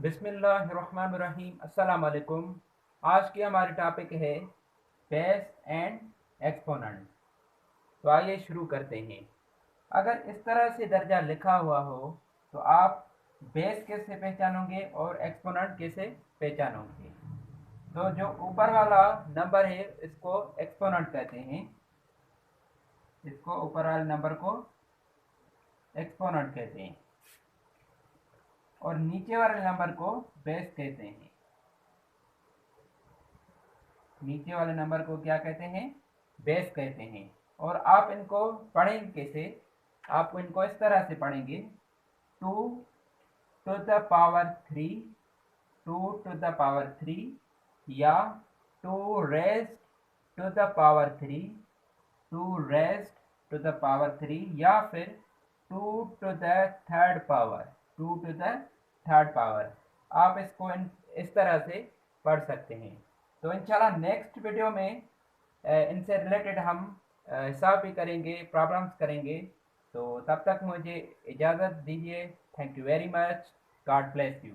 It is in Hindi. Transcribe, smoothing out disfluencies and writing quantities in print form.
बिस्मिल्लाहिर्रहमानिर्रहीम। अस्सलाम वालेकुम। आज की हमारी टॉपिक है बेस एंड एक्सपोनेंट। तो आइए शुरू करते हैं। अगर इस तरह से दर्जा लिखा हुआ हो तो आप बेस कैसे पहचानोंगे और एक्सपोनेंट कैसे पहचानोगे? तो जो ऊपर वाला नंबर है इसको एक्सपोनेंट कहते हैं। इसको ऊपर वाले नंबर को एक्सपोनेंट कहते हैं और नीचे वाले नंबर को बेस कहते हैं। नीचे वाले नंबर को क्या कहते हैं? बेस कहते हैं। और आप इनको पढ़ेंगे कैसे? आप इनको इस तरह से पढ़ेंगे: 2 to the power 3, 2 to the power 3, या 2 raised to the power 3, 2 raised to the power 3, या फिर 2 to the third power, 2 to the third power। आप इसको इस तरह से पढ़ सकते हैं। तो इंशाल्लाह नेक्स्ट वीडियो में इनसे रिलेटेड हम हिसाब भी करेंगे, प्रॉब्लम्स करेंगे। तो तब तक मुझे इजाज़त दीजिए। Thank you very much. God bless you.